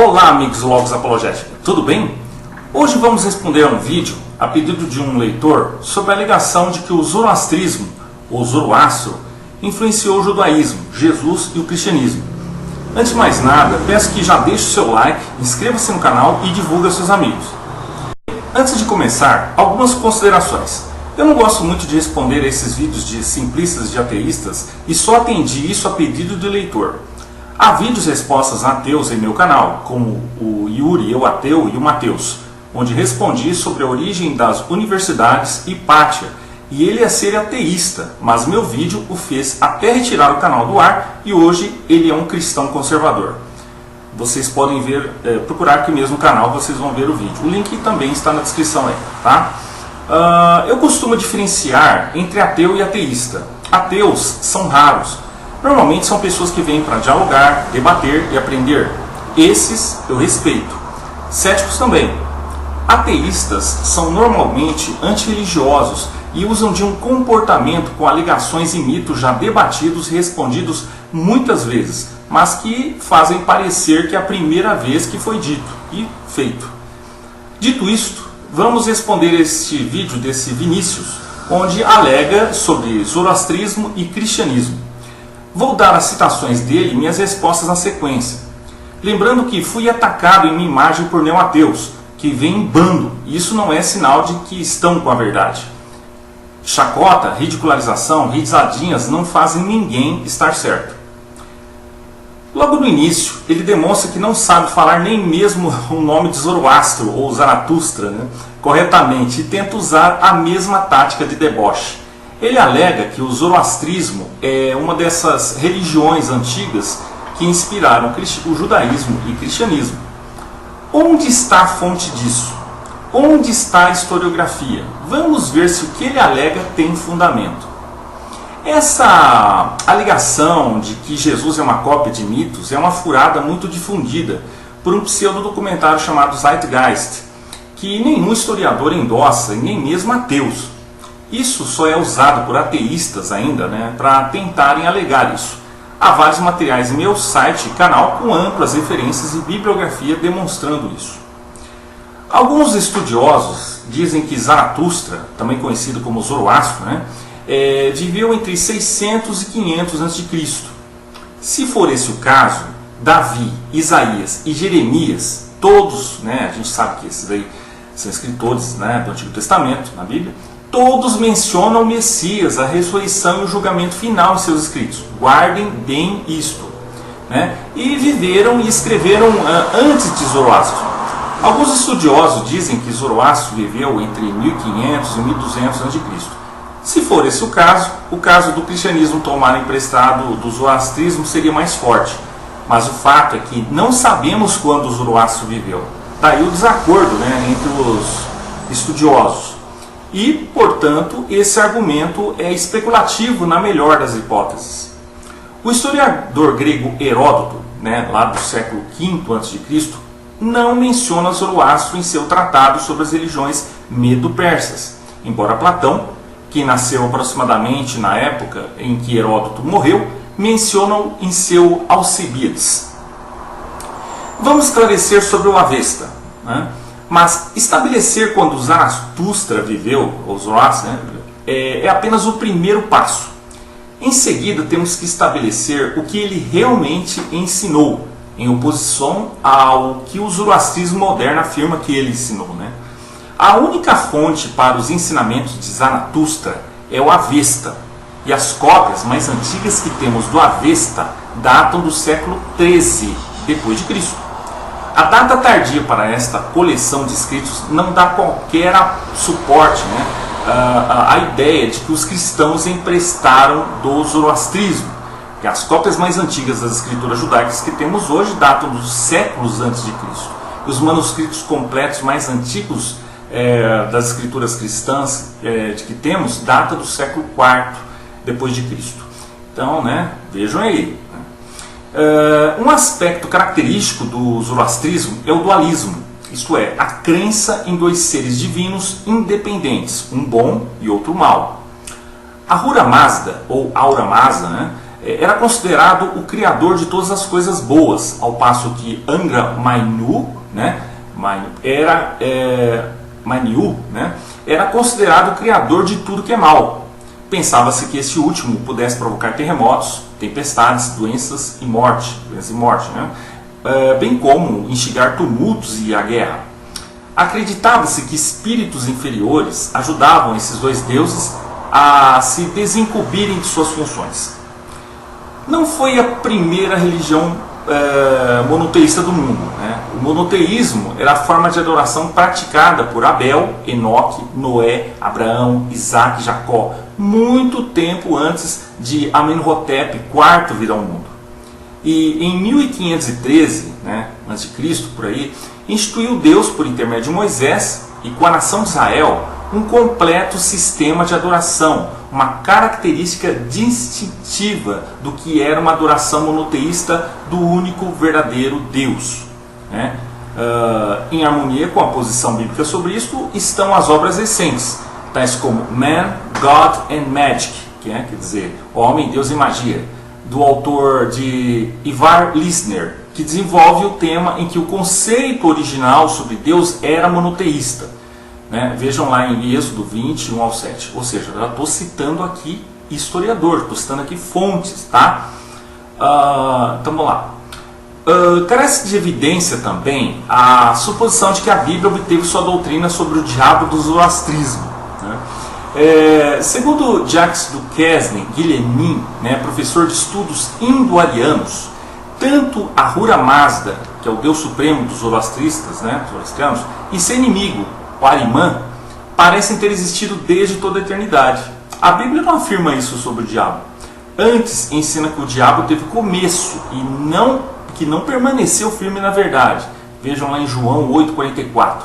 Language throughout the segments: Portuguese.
Olá amigos do Logos Apologética, tudo bem? Hoje vamos responder a um vídeo a pedido de um leitor sobre a alegação de que o zoroastrismo, ou zoroastro, influenciou o judaísmo, Jesus e o cristianismo. Antes de mais nada, peço que já deixe o seu like, inscreva-se no canal e divulgue aos seus amigos. Antes de começar, algumas considerações. Eu não gosto muito de responder a esses vídeos de simplistas de ateístas e só atendi isso a pedido do leitor. Há vídeos respostas a ateus em meu canal, como o Yuri, eu ateu, e o Mateus, onde respondi sobre a origem das universidades e Pátia, e ele ia ser ateísta, mas meu vídeo o fez até retirar o canal do ar e hoje ele é um cristão conservador. Vocês podem ver, procurar aqui mesmo no canal, vocês vão ver o vídeo. O link também está na descrição aí, tá? Eu costumo diferenciar entre ateu e ateísta. Ateus são raros. Normalmente são pessoas que vêm para dialogar, debater e aprender. Esses eu respeito. Céticos também. Ateístas são normalmente antirreligiosos e usam de um comportamento com alegações e mitos já debatidos e respondidos muitas vezes, mas que fazem parecer que é a primeira vez que foi dito e feito. Dito isto, vamos responder este vídeo desse Vinícius, onde alega sobre zoroastrismo e cristianismo. Vou dar as citações dele e minhas respostas na sequência. Lembrando que fui atacado em minha imagem por neo-ateus, que vêm em bando, e isso não é sinal de que estão com a verdade. Chacota, ridicularização, risadinhas não fazem ninguém estar certo. Logo no início, ele demonstra que não sabe falar nem mesmo o nome de Zoroastro ou Zaratustra, corretamente, e tenta usar a mesma tática de deboche. Ele alega que o zoroastrismo é uma dessas religiões antigas que inspiraram o judaísmo e o cristianismo. Onde está a fonte disso? Onde está a historiografia? Vamos ver se o que ele alega tem fundamento. Essa alegação de que Jesus é uma cópia de mitos é uma furada muito difundida por um pseudo-documentário chamado Zeitgeist, que nenhum historiador endossa, e nem mesmo ateus. Isso só é usado por ateístas ainda, para tentarem alegar isso. Há vários materiais em meu site e canal com amplas referências e bibliografia demonstrando isso. Alguns estudiosos dizem que Zaratustra, também conhecido como Zoroastro, viveu entre 600 e 500 a.C. Se for esse o caso, Davi, Isaías e Jeremias, todos, a gente sabe que esses aí são escritores do Antigo Testamento, na Bíblia, todos mencionam o Messias, a ressurreição e o julgamento final em seus escritos. Guardem bem isto. E viveram e escreveram antes de Zoroastro. Alguns estudiosos dizem que Zoroastro viveu entre 1500 e 1200 a.C. Se for esse o caso do cristianismo tomar emprestado do zoroastrismo seria mais forte. Mas o fato é que não sabemos quando Zoroastro viveu. Daí o desacordo entre os estudiosos. E, portanto, esse argumento é especulativo na melhor das hipóteses. O historiador grego Heródoto, lá do século V a.C., não menciona Zoroastro em seu tratado sobre as religiões medo-persas, embora Platão, que nasceu aproximadamente na época em que Heródoto morreu, menciona-o em seu Alcibíades. Vamos esclarecer sobre o Avesta. Mas estabelecer quando Zaratustra viveu, ou Zoroastro, é apenas o primeiro passo. Em seguida, temos que estabelecer o que ele realmente ensinou, em oposição ao que o zoroastrismo moderno afirma que ele ensinou. A única fonte para os ensinamentos de Zaratustra é o Avesta, e as cópias mais antigas que temos do Avesta datam do século XIII d.C. A data tardia para esta coleção de escritos não dá qualquer suporte à ideia de que os cristãos emprestaram do zoroastrismo, que as cópias mais antigas das escrituras judaicas que temos hoje datam dos séculos antes de Cristo. E os manuscritos completos mais antigos das escrituras cristãs que temos datam do século IV depois de Cristo. Então, vejam aí. Um aspecto característico do zoroastrismo é o dualismo, isto é, a crença em dois seres divinos independentes, um bom e outro mau. Ahura Mazda, ou Aura Mazda, era considerado o criador de todas as coisas boas, ao passo que Angra Mainyu, né, era considerado o criador de tudo que é mal. Pensava-se que esse último pudesse provocar terremotos, tempestades, doenças e morte, né, bem como instigar tumultos e a guerra. Acreditava-se que espíritos inferiores ajudavam esses dois deuses a se desincumbirem de suas funções. Não foi a primeira religião monoteísta do mundo, né? O monoteísmo era a forma de adoração praticada por Abel, Enoque, Noé, Abraão, Isaac e Jacó, muito tempo antes de Amenhotep IV vir ao mundo. E em 1513, né, a.C., por aí, instituiu Deus, por intermédio de Moisés e com a nação de Israel, um completo sistema de adoração, uma característica distintiva do que era uma adoração monoteísta do único verdadeiro Deus, né? Em harmonia com a posição bíblica sobre isso estão as obras recentes, tais como Man, God and Magic, quer dizer, Homem, Deus e Magia, do autor de Ivar Lisner, que desenvolve o tema em que o conceito original sobre Deus era monoteísta. Né? Vejam lá em Êxodo 20, 1 ao 7. Ou seja, eu já estou citando aqui historiador, estou citando aqui fontes, tá? Então vamos lá. Carece de evidência também a suposição de que a Bíblia obteve sua doutrina sobre o diabo do zoroastrismo. Né? Segundo Jacques Duquesne Guillemin, né, professor de estudos indo-arianos, tanto Ahura Mazda, que é o Deus supremo dos zoroastristas, né, zoroastrianos, e seu inimigo, o Ahriman, parecem ter existido desde toda a eternidade. A Bíblia não afirma isso sobre o diabo. Antes, ensina que o diabo teve começo e que não permaneceu firme na verdade. Vejam lá em João 8,44.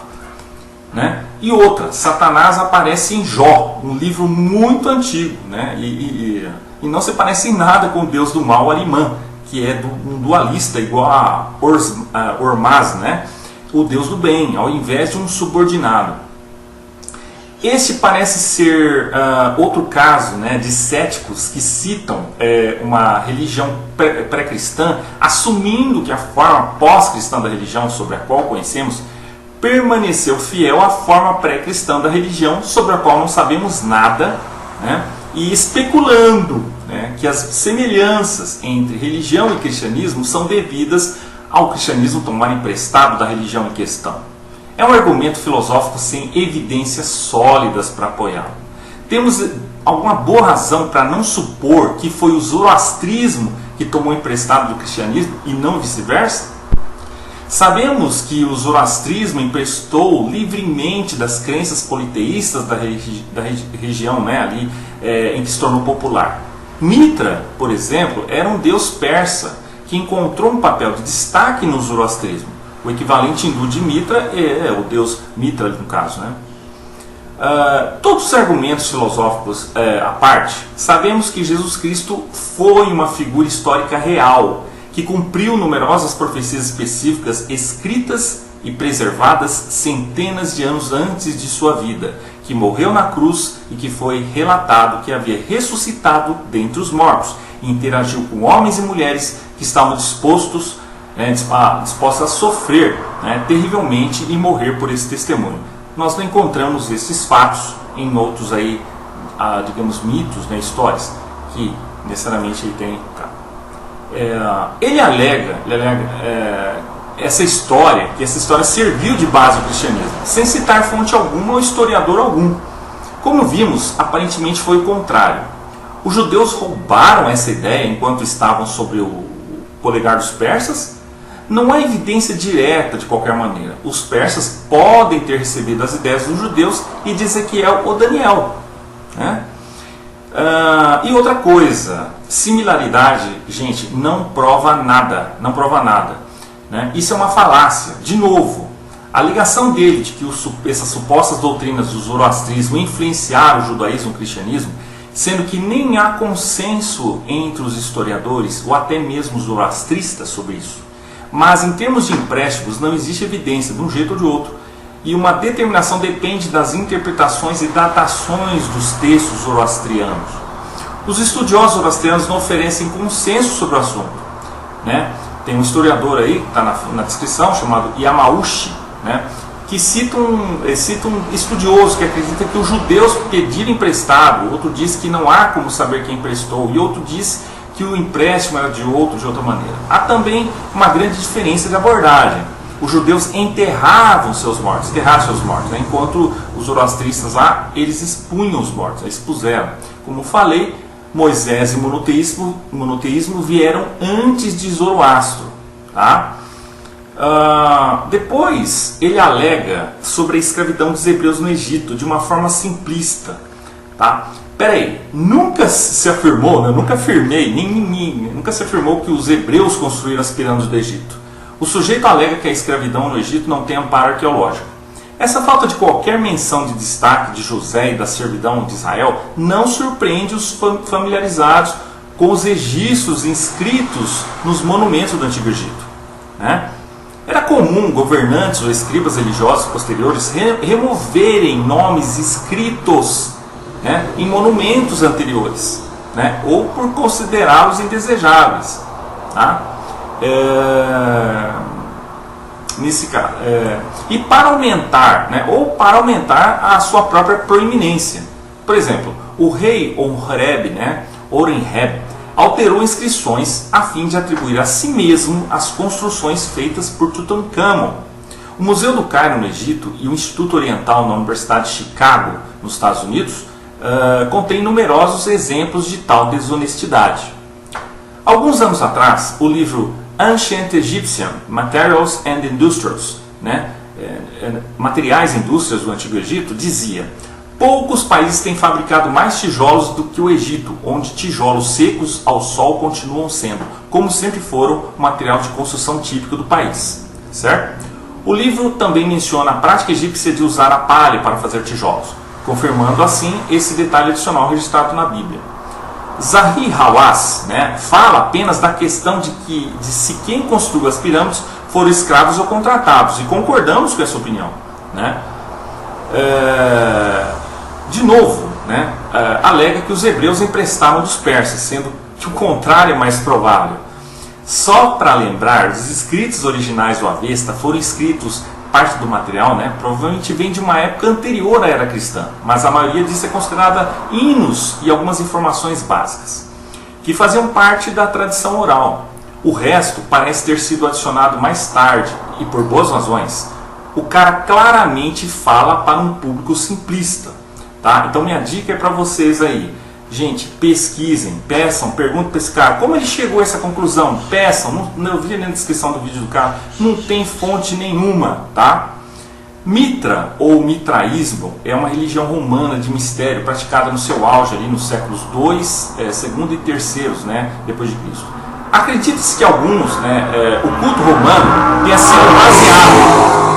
Né? E outra, Satanás aparece em Jó, um livro muito antigo, né? e não se parece em nada com o Deus do mal, Ahriman, que é um dualista igual a Ormaz, né? O Deus do bem, ao invés de um subordinado. Este parece ser outro caso, né, de céticos que citam uma religião pré-cristã, assumindo que a forma pós-cristã da religião sobre a qual conhecemos permaneceu fiel à forma pré-cristã da religião sobre a qual não sabemos nada, né, e especulando, né, que as semelhanças entre religião e cristianismo são devidas ao cristianismo tomar emprestado da religião em questão. É um argumento filosófico sem evidências sólidas para apoiá-lo. Temos alguma boa razão para não supor que foi o zoroastrismo que tomou emprestado do cristianismo e não vice-versa? Sabemos que o zoroastrismo emprestou livremente das crenças politeístas da região, né, ali, em que se tornou popular. Mitra, por exemplo, era um deus persa que encontrou um papel de destaque no zoroastrismo. O equivalente hindu de Mitra é o deus Mitra, no caso. Né? Todos os argumentos filosóficos à parte, sabemos que Jesus Cristo foi uma figura histórica real, que cumpriu numerosas profecias específicas escritas e preservadas centenas de anos antes de sua vida, que morreu na cruz e que foi relatado que havia ressuscitado dentre os mortos, e interagiu com homens e mulheres que estavam dispostos a sofrer, né, terrivelmente e morrer por esse testemunho. Nós não encontramos esses fatos em outros aí, digamos, mitos, né, histórias, que necessariamente ele tem. Ele alega que essa história serviu de base ao cristianismo, sem citar fonte alguma ou historiador algum. Como vimos, aparentemente foi o contrário. Os judeus roubaram essa ideia enquanto estavam sobre o polegar dos persas? Não há evidência direta de qualquer maneira. Os persas podem ter recebido as ideias dos judeus e de Ezequiel ou Daniel. Né? E outra coisa, similaridade, gente, não prova nada. Não prova nada. Né? Isso é uma falácia. De novo, a ligação dele de que essas supostas doutrinas do zoroastrismo influenciaram o judaísmo e o cristianismo, sendo que nem há consenso entre os historiadores ou até mesmo os zoroastristas sobre isso. Mas em termos de empréstimos não existe evidência de um jeito ou de outro, e uma determinação depende das interpretações e datações dos textos zoroastrianos. Os estudiosos zoroastrianos não oferecem consenso sobre o assunto, né? Tem um historiador aí, que está na descrição, chamado Yamauchi, né? Que cita um estudioso que acredita que os judeus pediram emprestado, outro diz que não há como saber quem emprestou, e outro diz que o empréstimo era de outra maneira. Há também uma grande diferença de abordagem. Os judeus enterravam seus mortos, né? Enquanto os zoroastristas lá, eles expunham os mortos, eles expuseram. Como falei, Moisés e o monoteísmo vieram antes de Zoroastro, tá? Depois ele alega sobre a escravidão dos hebreus no Egito de uma forma simplista, tá? Peraí, nunca se afirmou, né? Eu nunca afirmei, nunca se afirmou que os hebreus construíram as pirâmides do Egito. O sujeito alega que a escravidão no Egito não tem amparo arqueológico. Essa falta de qualquer menção de destaque de José e da servidão de Israel não surpreende os familiarizados com os registros inscritos nos monumentos do Antigo Egito, né? Era comum governantes ou escribas religiosos posteriores removerem nomes escritos, né, em monumentos anteriores, né, ou por considerá-los indesejáveis, tá? Nesse caso, e para aumentar, né, ou para aumentar a sua própria proeminência. Por exemplo, o rei Horeb, né, Orenheb, alterou inscrições a fim de atribuir a si mesmo as construções feitas por Tutankhamon. O Museu do Cairo no Egito e o Instituto Oriental na Universidade de Chicago, nos Estados Unidos, contém numerosos exemplos de tal desonestidade. Alguns anos atrás, o livro Ancient Egyptian Materials and Industries, né, Materiais e Indústrias do Antigo Egito, dizia: poucos países têm fabricado mais tijolos do que o Egito, onde tijolos secos ao sol continuam sendo, como sempre foram, o material de construção típico do país. Certo? O livro também menciona a prática egípcia de usar a palha para fazer tijolos, confirmando assim esse detalhe adicional registrado na Bíblia. Zahi Hawass, né, fala apenas da questão de se quem construiu as pirâmides foram escravos ou contratados, e concordamos com essa opinião, né? De novo, né, alega que os hebreus emprestaram dos persas, sendo que o contrário é mais provável. Só para lembrar, os escritos originais do Avesta foram escritos, parte do material, né, provavelmente vem de uma época anterior à era cristã, mas a maioria disso é considerada hinos e algumas informações básicas, que faziam parte da tradição oral. O resto parece ter sido adicionado mais tarde, e por boas razões. O cara claramente fala para um público simplista, tá? Então minha dica é para vocês aí, gente, pesquisem, peçam, perguntem para esse cara como ele chegou a essa conclusão, peçam, eu vi na descrição do vídeo do cara, não tem fonte nenhuma, tá? Mitra ou mitraísmo é uma religião romana de mistério praticada no seu auge ali nos séculos II e III, né, depois de Cristo. Acredita-se que alguns, né, o culto romano tenha sido baseado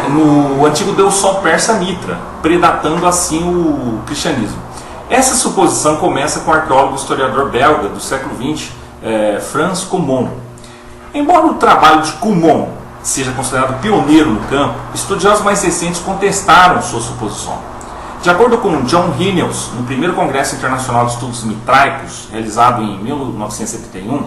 no antigo deus sol persa Mitra, predatando assim o cristianismo. Essa suposição começa com o arqueólogo e historiador belga do século XX, Frans Coumont. Embora o trabalho de Coumont seja considerado pioneiro no campo, estudiosos mais recentes contestaram sua suposição. De acordo com John Hinius, no primeiro Congresso Internacional de Estudos Mitraicos, realizado em 1971,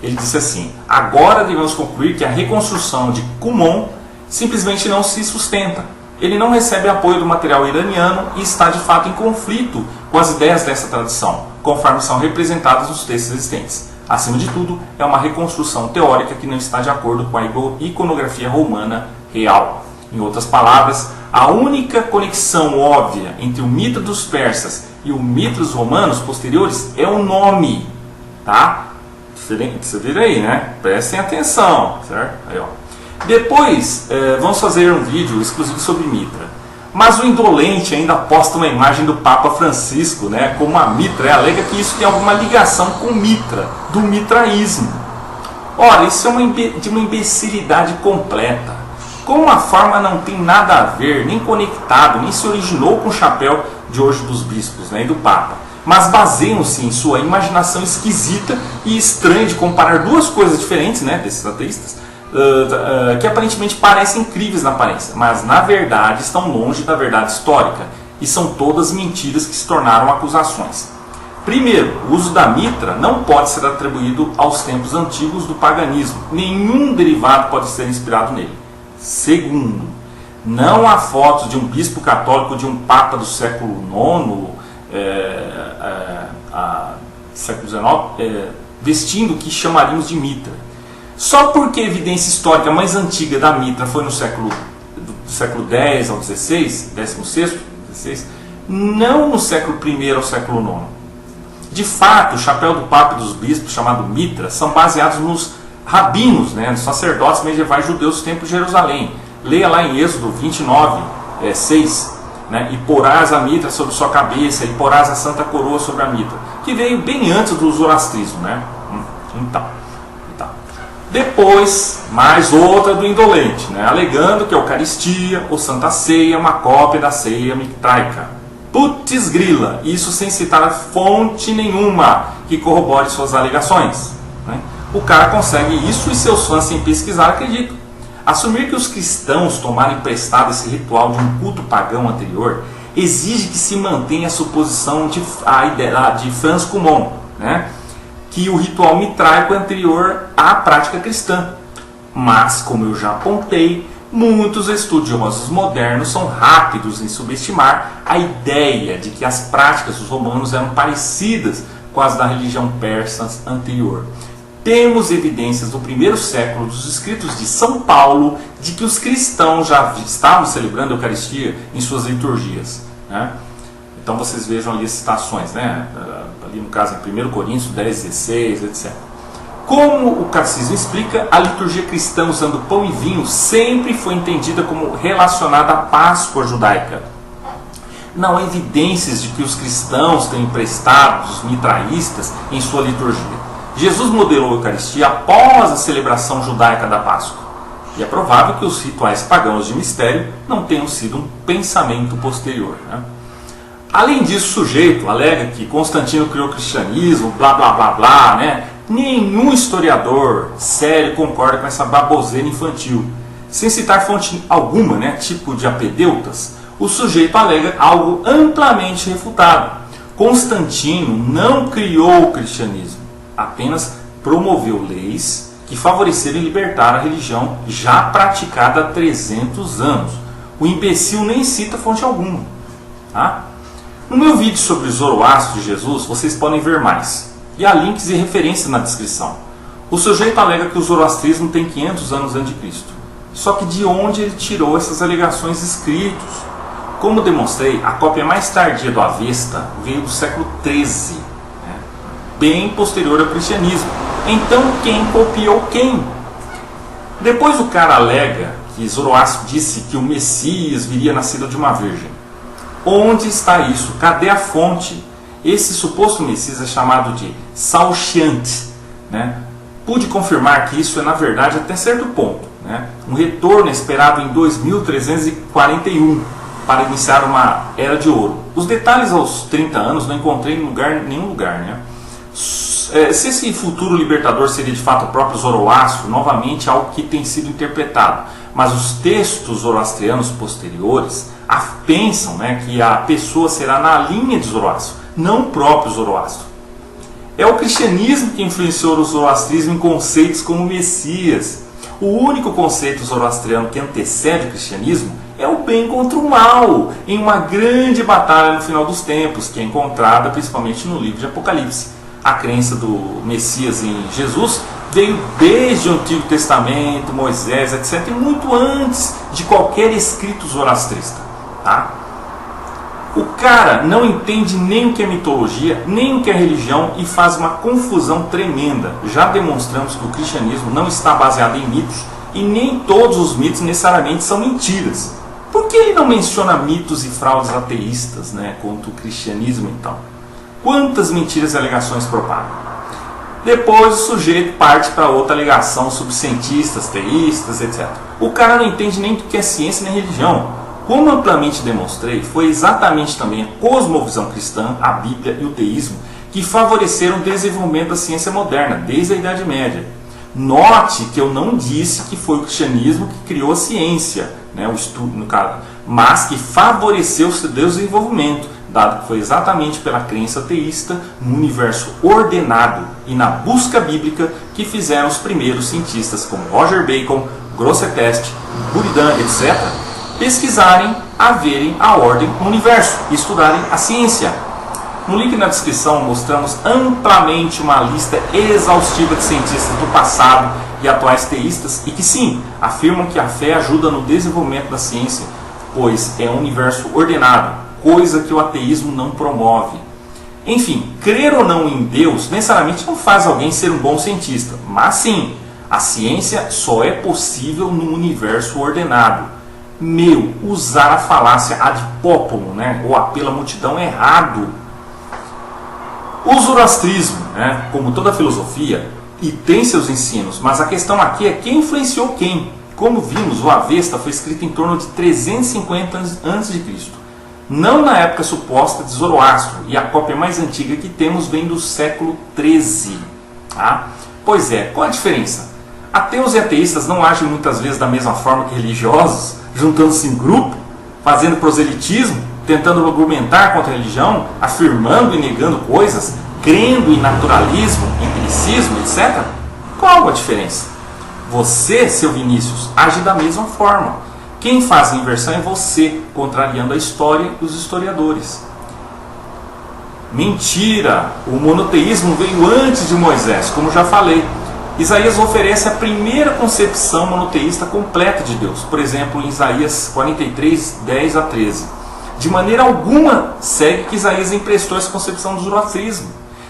ele disse assim: agora devemos concluir que a reconstrução de Coumont simplesmente não se sustenta. Ele não recebe apoio do material iraniano e está de fato em conflito com as ideias dessa tradição, conforme são representadas nos textos existentes. Acima de tudo, é uma reconstrução teórica que não está de acordo com a iconografia romana real. Em outras palavras, a única conexão óbvia entre o mito dos persas e o mito dos romanos posteriores é o nome, tá? Você vira aí, né? Prestem atenção, certo? Aí, ó. Depois, vamos fazer um vídeo exclusivo sobre Mitra. Mas o indolente ainda posta uma imagem do Papa Francisco, né, como a Mitra, alega que isso tem alguma ligação com Mitra, do mitraísmo. Ora, isso é de uma imbecilidade completa. Como a forma não tem nada a ver, nem conectado, nem se originou com o chapéu de hoje dos bispos, né, e do Papa, mas baseiam-se em sua imaginação esquisita e estranha de comparar duas coisas diferentes, né, desses ateístas, que aparentemente parecem incríveis na aparência, mas na verdade estão longe da verdade histórica, e são todas mentiras que se tornaram acusações. Primeiro, o uso da mitra não pode ser atribuído aos tempos antigos do paganismo. Nenhum derivado pode ser inspirado nele. Segundo, não há fotos de um bispo católico de um papa do século IX, século XIX, vestindo o que chamaríamos de mitra. Só porque a evidência histórica mais antiga da mitra foi no século X ao XVI, XVI, não no século I ao século IX. De fato, o chapéu do papa e dos bispos, chamado mitra, são baseados nos rabinos, nos sacerdotes medievais judeus do templo de Jerusalém. Leia lá em Êxodo 29, 6, e porás a mitra sobre sua cabeça, e porás a santa coroa sobre a mitra, que veio bem antes do zoroastrismo. Então. Depois, mais outra do indolente, alegando que a Eucaristia ou Santa Ceia é uma cópia da ceia mitraica. Putz grila, isso sem citar fonte nenhuma que corrobore suas alegações. O cara consegue isso e seus fãs, sem pesquisar, acreditam. Assumir que os cristãos tomaram emprestado esse ritual de um culto pagão anterior exige que se mantenha a suposição de Franz Cumon, que o ritual mitraico é anterior à prática cristã. Mas, como eu já apontei, muitos estudiosos modernos são rápidos em subestimar a ideia de que as práticas dos romanos eram parecidas com as da religião persa anterior. Temos evidências do primeiro século dos escritos de São Paulo de que os cristãos já estavam celebrando a Eucaristia em suas liturgias. Então vocês vejam ali as citações, ali no caso em 1 Coríntios 10, 16, etc. Como o Catecismo explica, a liturgia cristã usando pão e vinho sempre foi entendida como relacionada à Páscoa judaica. Não há evidências de que os cristãos tenham emprestado os mitraístas em sua liturgia. Jesus modelou a Eucaristia após a celebração judaica da Páscoa. E é provável que os rituais pagãos de mistério não tenham sido um pensamento posterior. Além disso, o sujeito alega que Constantino criou o cristianismo, blá blá blá blá, Nenhum historiador sério concorda com essa baboseira infantil. Sem citar fonte alguma, tipo de apedeutas, o sujeito alega algo amplamente refutado. Constantino não criou o cristianismo, apenas promoveu leis que favoreceram e libertaram a religião já praticada há 300 anos. O imbecil nem cita fonte alguma. No meu vídeo sobre o Zoroastro de Jesus, vocês podem ver mais. E há links e referências na descrição. O sujeito alega que o zoroastrismo tem 500 anos antes de Cristo. Só que de onde ele tirou essas alegações escritos? Como demonstrei, a cópia mais tardia do Avesta veio do século XIII, bem posterior ao cristianismo. Então quem copiou quem? Depois o cara alega que Zoroastro disse que o Messias viria nascido de uma virgem. Onde está isso? Cadê a fonte? Esse suposto Messias é chamado de Saoshyant. Pude confirmar que isso é na verdade até certo ponto. Um retorno esperado em 2341 para iniciar uma era de ouro. Os detalhes aos 30 anos não encontrei em nenhum lugar. Se esse futuro libertador seria de fato o próprio Zoroastro, novamente algo que tem sido interpretado. Mas os textos zoroastrianos posteriores pensam que a pessoa será na linha de Zoroastro, não o próprio Zoroastro. É o cristianismo que influenciou o zoroastrismo em conceitos como Messias. O único conceito zoroastriano que antecede o cristianismo é o bem contra o mal, em uma grande batalha no final dos tempos, que é encontrada principalmente no livro de Apocalipse. A crença do Messias em Jesus veio desde o Antigo Testamento, Moisés, etc., e muito antes de qualquer escrito zoroastrista. O cara não entende nem o que é mitologia, nem o que é religião e faz uma confusão tremenda. Já demonstramos que o cristianismo não está baseado em mitos e nem todos os mitos necessariamente são mentiras. Por que ele não menciona mitos e fraudes ateístas contra o cristianismo então? Quantas mentiras e alegações propagam? Depois o sujeito parte para outra alegação sobre cientistas, teístas, etc. O cara não entende nem o que é ciência nem religião. Como amplamente demonstrei, foi exatamente também a cosmovisão cristã, a Bíblia e o teísmo que favoreceram o desenvolvimento da ciência moderna, desde a Idade Média. Note que eu não disse que foi o cristianismo que criou a ciência, o estudo no caso, mas que favoreceu o seu desenvolvimento, dado que foi exatamente pela crença ateísta no universo ordenado e na busca bíblica que fizeram os primeiros cientistas como Roger Bacon, Grosseteste, Buridan, etc., pesquisarem, a verem a ordem no universo e estudarem a ciência. No link na descrição mostramos amplamente uma lista exaustiva de cientistas do passado e atuais teístas e que sim, afirmam que a fé ajuda no desenvolvimento da ciência, pois é um universo ordenado, coisa que o ateísmo não promove. Enfim, crer ou não em Deus necessariamente não faz alguém ser um bom cientista, mas sim, a ciência só é possível num universo ordenado. Usar a falácia ad populum, ou apelo à multidão é errado. O zoroastrismo, como toda filosofia, e tem seus ensinos, mas a questão aqui é quem influenciou quem. Como vimos, o Avesta foi escrito em torno de 350 a.C., não na época suposta de Zoroastro, e a cópia mais antiga que temos vem do século XIII. Tá? Pois é, qual a diferença? Ateus e ateístas não agem muitas vezes da mesma forma que religiosos, juntando-se em grupo, fazendo proselitismo, tentando argumentar contra a religião, afirmando e negando coisas, crendo em naturalismo, empiricismo, etc. Qual a diferença? Você, seu Vinícius, age da mesma forma. Quem faz a inversão é você, contrariando a história e os historiadores. Mentira! O monoteísmo veio antes de Moisés, como já falei. Isaías oferece a primeira concepção monoteísta completa de Deus. Por exemplo, em Isaías 43, 10 a 13. De maneira alguma segue que Isaías emprestou essa concepção do zoroastrismo.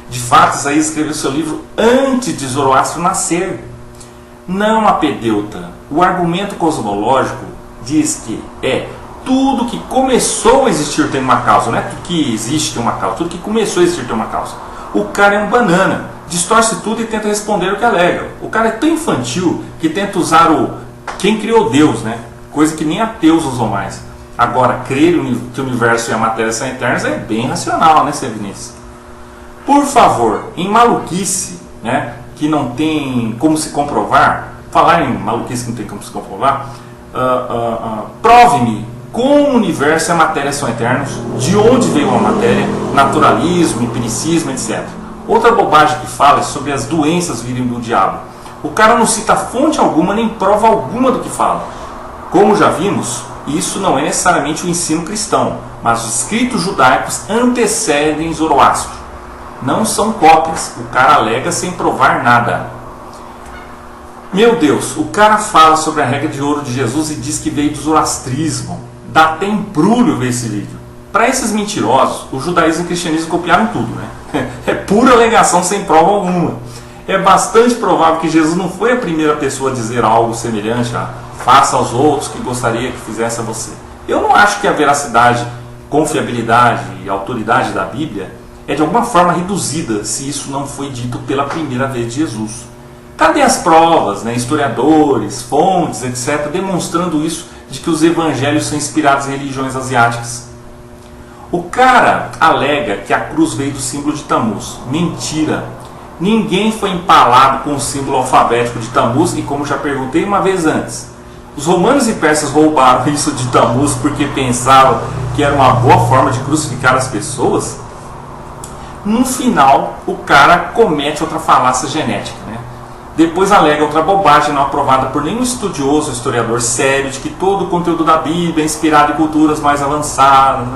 De fato, Isaías escreveu seu livro antes de Zoroastro nascer. Não apedeuta. O argumento cosmológico diz que tudo que começou a existir tem uma causa. Não é tudo que existe tem uma causa. Tudo que começou a existir tem uma causa. O cara é um banana. Distorce tudo e tenta responder o que alega. O cara é tão infantil que tenta usar quem criou Deus, coisa que nem ateus usam mais. Agora, crer que o universo e a matéria são eternos é bem racional, Sr. Vinícius? Por favor, em maluquice, que não tem como se comprovar, falar em maluquice que não tem como se comprovar, prove-me como o universo e a matéria são eternos, de onde veio a matéria, naturalismo, empiricismo, etc. Outra bobagem que fala é sobre as doenças virem do diabo. O cara não cita fonte alguma nem prova alguma do que fala. Como já vimos, isso não é necessariamente o ensino cristão, mas os escritos judaicos antecedem Zoroastro. Não são cópias, o cara alega sem provar nada. Meu Deus, o cara fala sobre a regra de ouro de Jesus e diz que veio do zoroastrismo. Dá até embrulho ver esse vídeo. Para esses mentirosos, o judaísmo e o cristianismo copiaram tudo, É pura alegação sem prova alguma. É bastante provável que Jesus não foi a primeira pessoa a dizer algo semelhante a faça aos outros que gostaria que fizesse a você. Eu não acho que a veracidade, confiabilidade e autoridade da Bíblia é de alguma forma reduzida se isso não foi dito pela primeira vez de Jesus. Cadê as provas, historiadores, fontes, etc., demonstrando isso de que os evangelhos são inspirados em religiões asiáticas? O cara alega que a cruz veio do símbolo de Tammuz. Mentira! Ninguém foi empalado com o símbolo alfabético de Tammuz e, como já perguntei uma vez antes, os romanos e persas roubaram isso de Tammuz porque pensavam que era uma boa forma de crucificar as pessoas? No final, o cara comete outra falácia genética, Depois alega outra bobagem não aprovada por nenhum estudioso ou historiador sério de que todo o conteúdo da Bíblia é inspirado em culturas mais avançadas.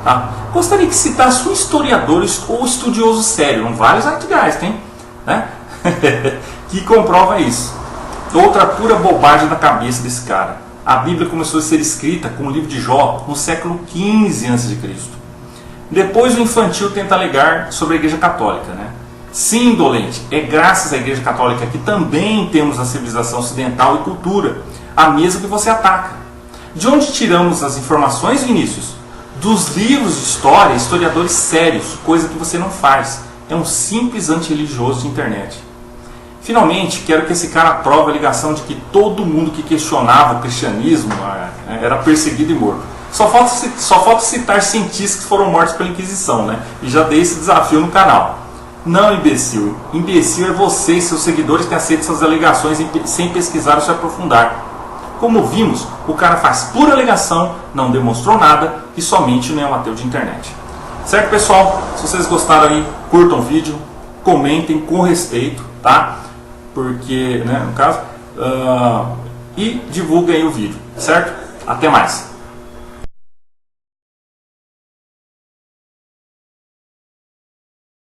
Tá? Gostaria que citasse um historiador ou estudioso sério, não vale Zeitgeist, hein? Que comprova isso. Outra pura bobagem na cabeça desse cara. A Bíblia começou a ser escrita com o livro de Jó no século XV a.C. Depois o infantil tenta alegar sobre a Igreja Católica, Sim, dolente, é graças à Igreja Católica que também temos a civilização ocidental e cultura, a mesma que você ataca. De onde tiramos as informações, Vinícius? Dos livros de história, historiadores sérios, coisa que você não faz. É um simples antirreligioso de internet. Finalmente, quero que esse cara prove a ligação de que todo mundo que questionava o cristianismo era perseguido e morto. Só falta citar cientistas que foram mortos pela Inquisição, E já dei esse desafio no canal. Não, imbecil. Imbecil é você e seus seguidores que aceitam essas alegações sem pesquisar ou se aprofundar. Como vimos, o cara faz pura alegação, não demonstrou nada e somente não é um ateu de internet. Certo, pessoal? Se vocês gostaram aí, curtam o vídeo, comentem com respeito, tá? Porque, né, no caso, e divulguem aí o vídeo, certo? Até mais!